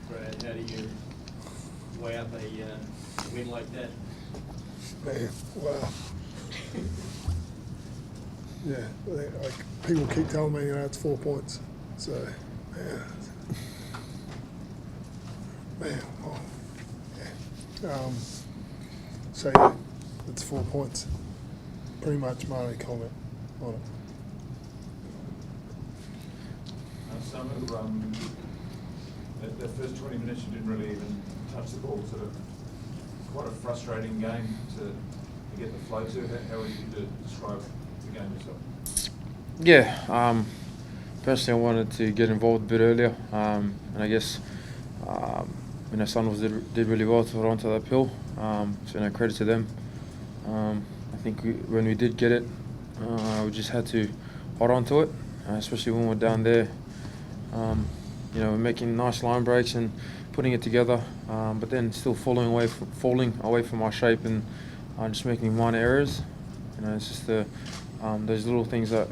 Brad, how do you weigh up a win like that? Man, wow. Yeah, like people keep telling me, it's 4 points. So, man, well, yeah. So yeah, it's 4 points. Pretty much my only comment on it. Samu, the first 20 minutes you didn't really even touch the ball. Sort of quite a frustrating game to get the flow to. How would you describe the game yourself? Yeah, personally I wanted to get involved a bit earlier, and I guess Sunwolves did really well to hold on to that pill, so credit to them. I think when we did get it, we just had to hold on to it, especially when we're down there. We're making nice line breaks and putting it together, but then still falling away from our shape and just making minor errors. It's just those little things that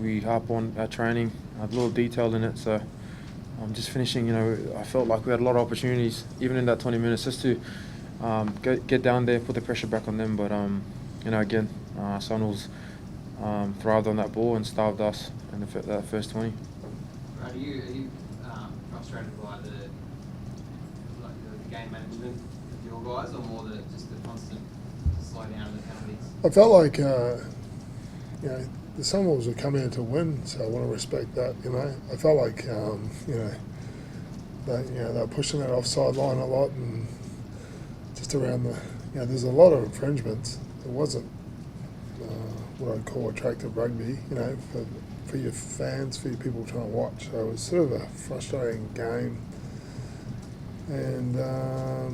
we harp on at training, a little detail in it. So just finishing, I felt like we had a lot of opportunities, even in that 20 minutes, just to get down there, put the pressure back on them. But again, Sunwolves thrived on that ball and starved us in that first 20. Are you frustrated by the game management of your guys, or more just the constant slow down of the penalties? I felt like, the Sunwolves were coming in to win, so I want to respect that. I felt like, they were pushing that offside line a lot, and just around there's a lot of infringements. It wasn't what I'd call attractive rugby, for your fans, for your people trying to watch. So it was sort of a frustrating game, and I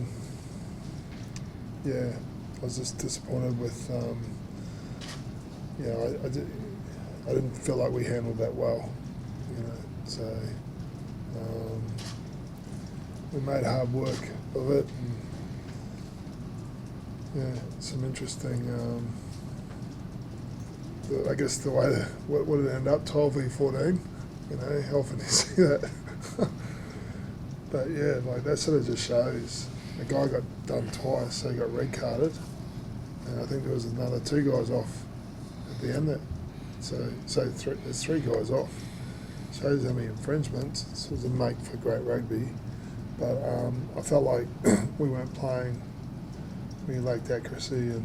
was just disappointed with. I didn't feel like we handled that well, So we made hard work of it, and some interesting. I guess the way what would it end up 12v14? How often do you see that? But yeah, that sort of just shows the guy got done twice, so he got red carded, and I think there was another 2 guys off at the end there. So there's 3 guys off. Shows how many infringements. It doesn't make for great rugby, but I felt like we weren't playing. We lacked accuracy and.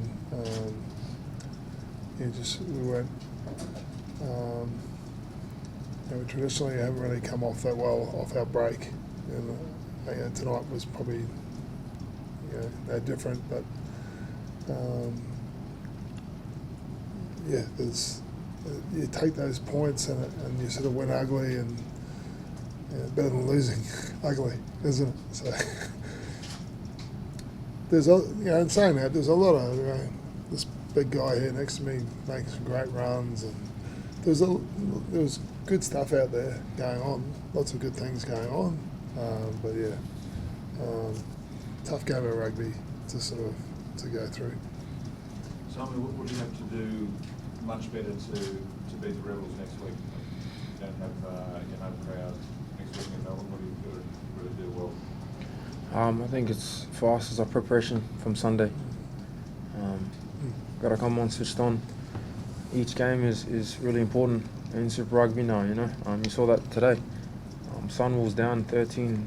We weren't. Traditionally haven't really come off that well off our break, and tonight was probably no different. But there's you take those points and you sort of win ugly, and better than losing ugly, isn't it? So there's in saying that, there's a lot of this big guy here next to me making some great runs, and there was good stuff out there going on, lots of good things going on, but tough game of rugby to go through. Samu, what do you have to do much better to beat the Rebels next week? You don't have crowd next week in Melbourne. What do you really do well? I think it's for us, it's our preparation from Sunday. Got to come on switched on. Each game is really important in Super Rugby now, you saw that today. Sunwolves down 13,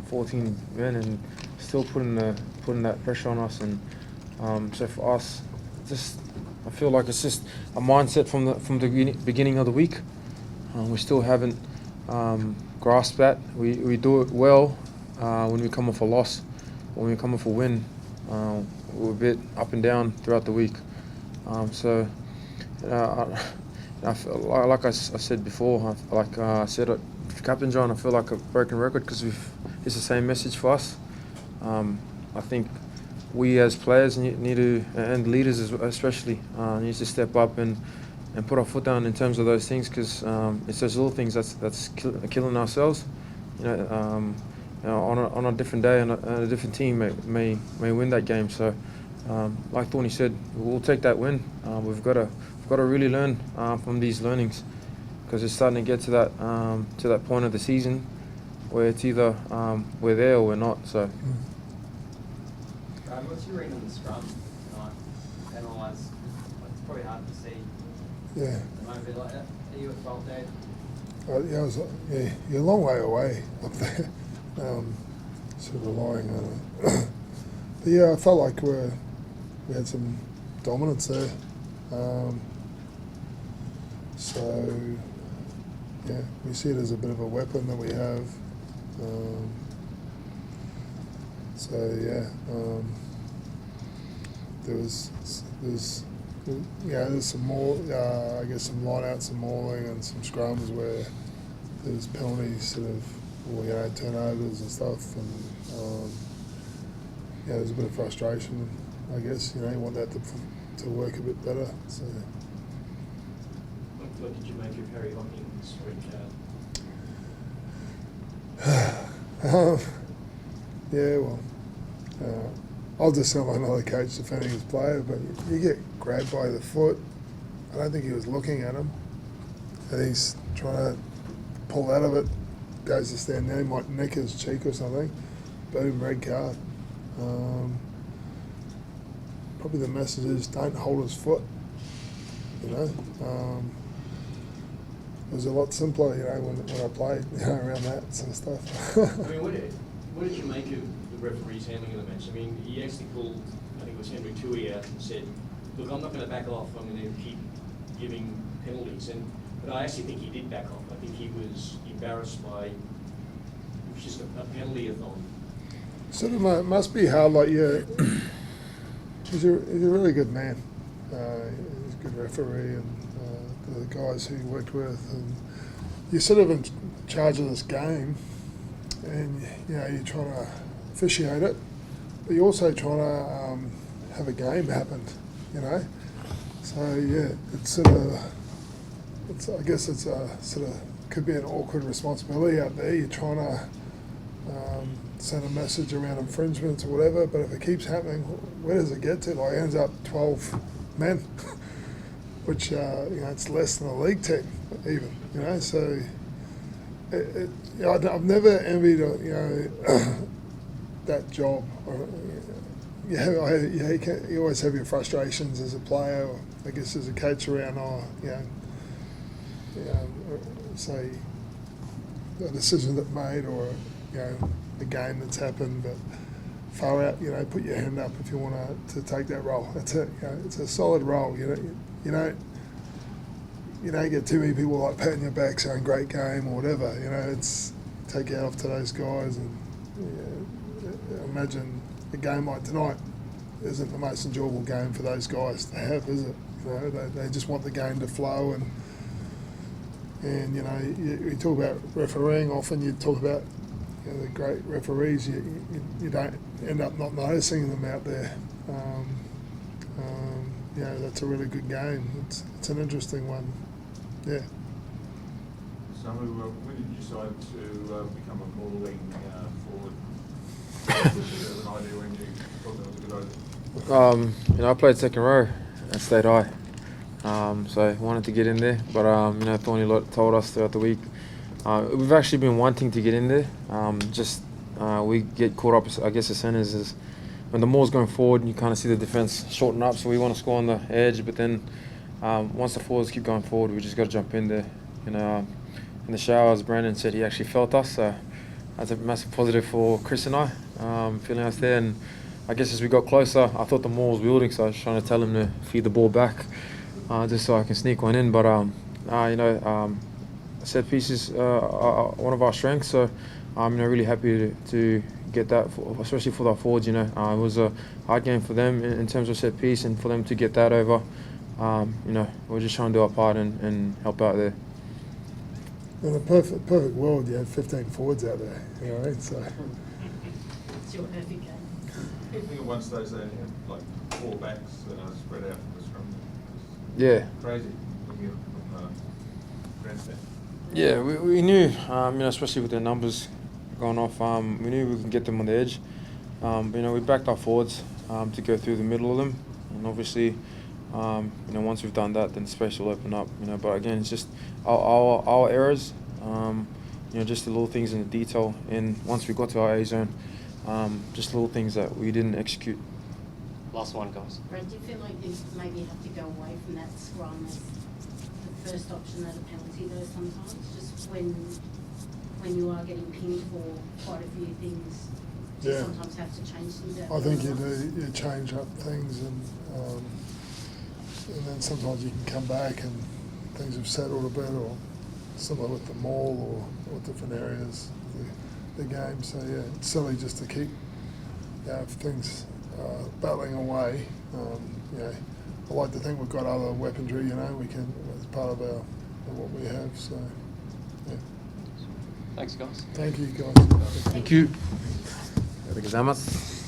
14 men, and still putting that pressure on us. And so for us, I feel like it's just a mindset from the beginning of the week. We still haven't grasped that. We do it well when we come off a loss. When we come off a win, we're a bit up and down throughout the week. I feel like I said before, I said at Captain John, I feel like a broken record because it's the same message for us. I think we as players need to, and leaders especially, need to step up and put our foot down in terms of those things, because it's those little things that's killing ourselves. On a different day and a different team may win that game. So. Like Thorny said, we'll take that win. We've got to really learn from these learnings, because it's starting to get to that point of the season where it's either we're there or we're not. So. What's your read on the scrum tonight? Analyse, it's probably hard to see. Yeah. It might be like that. Are you at fault, Dave? Yeah, you're a long way away up there. Sort of relying on it. But yeah, I felt like we had some dominance there. So yeah, we see it as a bit of a weapon that we have. There's some more, I guess some line-outs, some mauling and some scrums where there's penalties sort of, or, turnovers and stuff, and there's a bit of frustration, I guess, you want that to work a bit better, so. What did you make of Harry Hocking's red card? Yeah, well, I'll just sound like another coach defending his player, but you get grabbed by the foot. I don't think he was looking at him, and he's trying to pull out of it, goes to stand there, he might nick his cheek or something. Boom, red card. Probably the message is don't hold his foot, It was a lot simpler, when I played, around that sort of stuff. I mean, what did you make of the referee's handling of the match? I mean, he actually pulled, I think it was Henry Tui out and said, look, I'm not going to back off, I'm going to keep giving penalties. But I actually think he did back off. I think he was embarrassed by, it was just a penalty-a-thon. Sort of must be hard, he's a really good man. He's a good referee, and the guys who he worked with, and you're sort of in charge of this game, and you're trying to officiate it, but you're also trying to have a game happen, So it's sort of, I guess it's a sort of could be an awkward responsibility out there. You're trying to send a message around infringements or whatever, but if it keeps happening, where does it get to? It ends up 12 men, which it's less than a league team even. So I've never envied that job. You always have your frustrations as a player, or I guess as a coach around, say a decision that made, or a game that's happened, but far out, put your hand up if you want to take that role. That's it. It's a solid role. You don't get too many people like patting your back saying great game or whatever. It's take it off to those guys, and imagine a game like tonight isn't the most enjoyable game for those guys to have, is it? They just want the game to flow, and you talk about refereeing. Often you talk about the great referees. You don't end up not noticing them out there. That's a really good game. It's an interesting one. Yeah. Samu, when did you decide to become a mauling forward? Did you have an idea when you thought that was a good idea? I played second row at State High, so I wanted to get in there. But Thorny told us throughout the week we've actually been wanting to get in there. We get caught up, I guess, as centers is when the maul's going forward, you kind of see the defense shorten up. So we want to score on the edge, but then once the forwards keep going forward, we just got to jump in there. In the showers, Brandon said he actually felt us. So that's a massive positive for Chris and I, feeling us there. And I guess as we got closer, I thought the maul was wielding, so I was trying to tell him to feed the ball back, just so I can sneak one in. But set pieces are one of our strengths, so I'm really happy to get that, especially for our forwards. It was a hard game for them in terms of set piece, and for them to get that over. We're just trying to do our part and help out there. In a perfect world, you have 15 forwards out there. So. It's your perfect game. I think at one stage they had like 4 backs that are spread out from the scrum. Yeah. Crazy looking at it from grandstand. Yeah, we knew, especially with their numbers going off, we knew we could get them on the edge. We backed our forwards to go through the middle of them, and obviously, once we've done that, then space will open up. But again, it's just our errors. just the little things in the detail. And once we got to our A zone, just little things that we didn't execute. Last one, guys. Brad, do you feel like you maybe have to go away from that scrum as the first option as a penalty though sometimes? Just when you are getting pinged for quite a few things, do you Yeah. sometimes have to change things out? I think you do, you change up things and then sometimes you can come back and things have settled a bit, or similar with the maul or different areas of the game. So yeah, it's silly just to keep if things battling away. I like to think we've got other weaponry, we can, as part of what we have. So yeah. Thanks, guys. Thank you guys. Thank you. Obrigado.